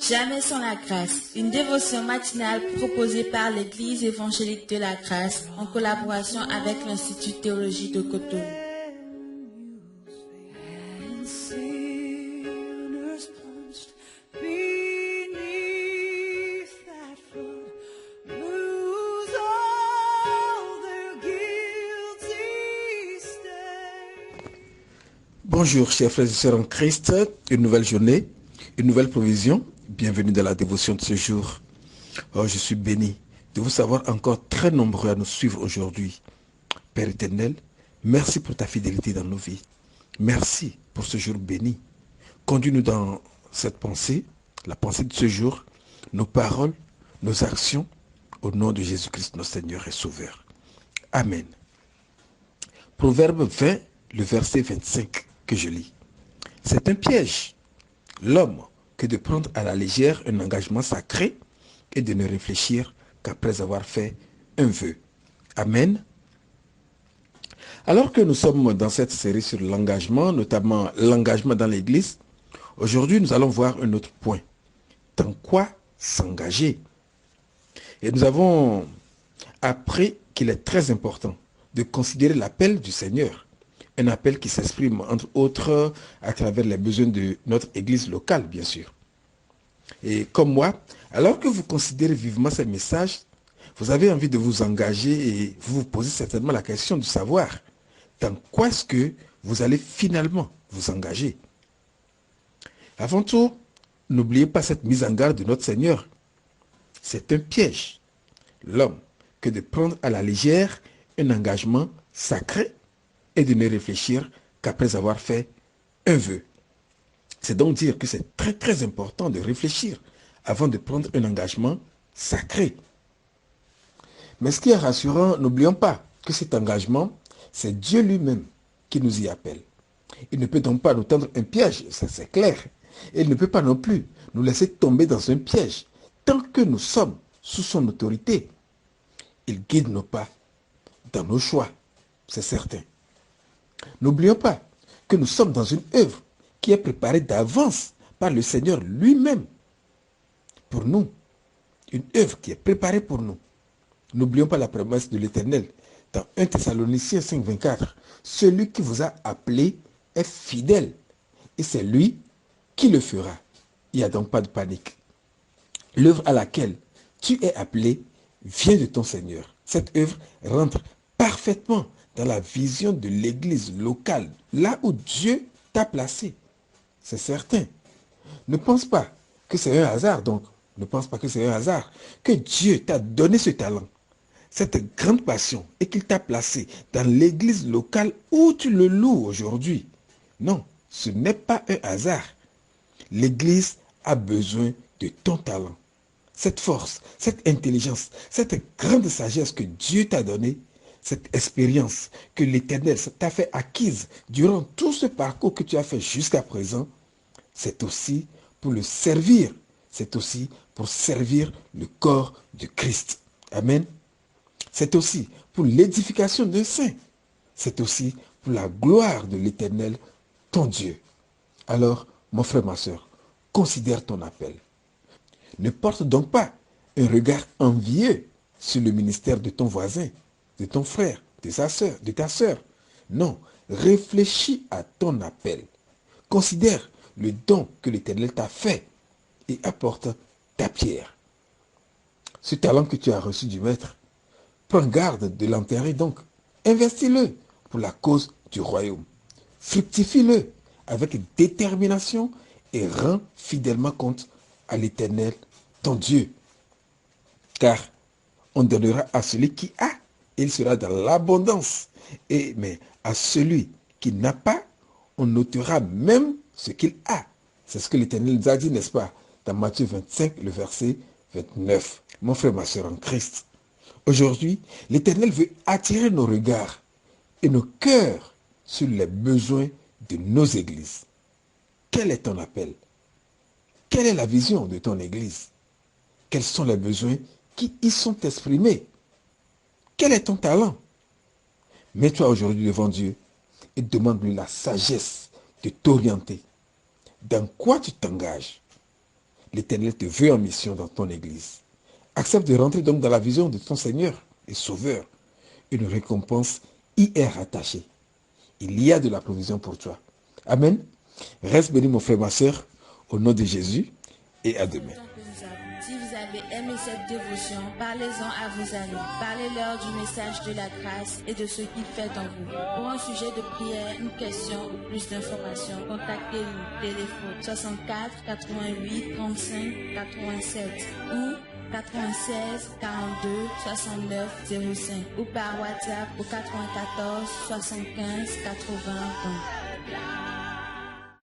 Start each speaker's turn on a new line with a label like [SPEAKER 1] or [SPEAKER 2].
[SPEAKER 1] Jamais sans la grâce, une dévotion matinale proposée par l'Église évangélique de la grâce en collaboration avec l'Institut de théologie de Cotonou.
[SPEAKER 2] Bonjour chers frères et sœurs en Christ, une nouvelle journée, une nouvelle provision. Bienvenue dans la dévotion de ce jour. Oh, je suis béni de vous savoir encore très nombreux à nous suivre aujourd'hui. Père éternel, merci pour ta fidélité dans nos vies. Merci pour ce jour béni. Conduis-nous dans cette pensée, la pensée de ce jour, nos paroles, nos actions, au nom de Jésus-Christ, notre Seigneur et Sauveur. Amen. Proverbe 20, le verset 25 que je lis. C'est un piège, l'homme, que de prendre à la légère un engagement sacré et de ne réfléchir qu'après avoir fait un vœu. Amen. Alors que nous sommes dans cette série sur l'engagement, notamment l'engagement dans l'Église, aujourd'hui nous allons voir un autre point. Dans quoi s'engager? Et nous avons appris qu'il est très important de considérer l'appel du Seigneur. Un appel qui s'exprime, entre autres, à travers les besoins de notre église locale, bien sûr. Et comme moi, alors que vous considérez vivement ces messages, vous avez envie de vous engager et vous vous posez certainement la question de savoir dans quoi est-ce que vous allez finalement vous engager. Avant tout, n'oubliez pas cette mise en garde de notre Seigneur. C'est un piège, l'homme, que de prendre à la légère un engagement sacré et de ne réfléchir qu'après avoir fait un vœu. C'est donc dire que c'est très très important de réfléchir avant de prendre un engagement sacré. Mais ce qui est rassurant, n'oublions pas que cet engagement, c'est Dieu lui-même qui nous y appelle. Il ne peut donc pas nous tendre un piège, ça c'est clair. Et il ne peut pas non plus nous laisser tomber dans un piège tant que nous sommes sous son autorité. Il guide nos pas dans nos choix, c'est certain. N'oublions pas que nous sommes dans une œuvre qui est préparée d'avance par le Seigneur lui-même pour nous. Une œuvre qui est préparée pour nous. N'oublions pas la promesse de l'Éternel dans 1 Thessaloniciens 5, 24. Celui qui vous a appelé est fidèle et c'est lui qui le fera. Il n'y a donc pas de panique. L'œuvre à laquelle tu es appelé vient de ton Seigneur. Cette œuvre rentre parfaitement dans la vision de l'église locale, là où Dieu t'a placé. C'est certain. Ne pense pas que c'est un hasard, donc. Ne pense pas que c'est un hasard que Dieu t'a donné ce talent, cette grande passion, et qu'il t'a placé dans l'église locale où tu le loues aujourd'hui. Non, ce n'est pas un hasard. L'église a besoin de ton talent. Cette force, cette intelligence, cette grande sagesse que Dieu t'a donnée, cette expérience que l'Éternel t'a fait acquise durant tout ce parcours que tu as fait jusqu'à présent, c'est aussi pour le servir. C'est aussi pour servir le corps de Christ. Amen. C'est aussi pour l'édification des saints. C'est aussi pour la gloire de l'Éternel, ton Dieu. Alors, mon frère, ma soeur, considère ton appel. Ne porte donc pas un regard envieux sur le ministère de ton voisin, de ton frère, de ta sœur. Non, réfléchis à ton appel. Considère le don que l'Éternel t'a fait et apporte ta pierre. Ce talent que tu as reçu du Maître, prends garde de l'enterrer donc. Investis-le pour la cause du royaume. Fructifie-le avec détermination et rends fidèlement compte à l'Éternel, ton Dieu. Car on donnera à celui qui a, et il sera dans l'abondance. Mais à celui qui n'a pas, on ôtera même ce qu'il a. C'est ce que l'Éternel nous a dit, n'est-ce pas, dans Matthieu 25, le verset 29. Mon frère, ma soeur en Christ, aujourd'hui, l'Éternel veut attirer nos regards et nos cœurs sur les besoins de nos églises. Quel est ton appel? Quelle est la vision de ton église? Quels sont les besoins qui y sont exprimés? Quel est ton talent? Mets-toi aujourd'hui devant Dieu et demande-lui la sagesse de t'orienter. Dans quoi tu t'engages? L'Éternel te veut en mission dans ton église. Accepte de rentrer donc dans la vision de ton Seigneur et Sauveur. Une récompense y est rattachée. Il y a de la provision pour toi. Amen. Reste béni mon frère, ma soeur, au nom de Jésus et à demain.
[SPEAKER 1] Si vous avez aimé cette dévotion, parlez-en à vos amis. Parlez-leur du message de la grâce et de ce qu'il fait en vous. Pour un sujet de prière, une question ou plus d'informations, contactez-nous. Téléphone 64 88 35 87 ou 96 42 69 05 ou par WhatsApp au 94 75 80 20.